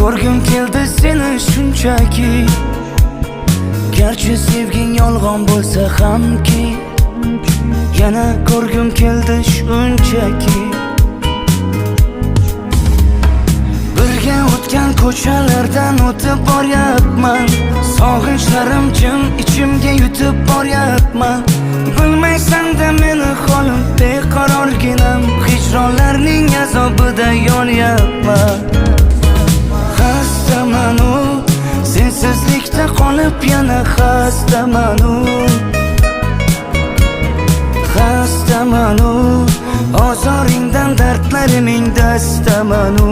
ko'rgim keldi seni shunchaki. Garchi sevging yolg'on bo'lsa hamki, yana ko'rgim keldi shunchaki. Birga o'tgan ko'chalardan o'tib boryapman, sog'inchlarim jim ichimga yutib boryapman. Bilmaysan-da meni holim beqarorginam, hijronlarning azobida yonyapman. Xastaman-u, sensizlikda qolib yana xastaman-u. Xastaman-u, ozoringdan dardlariming dastaman-u.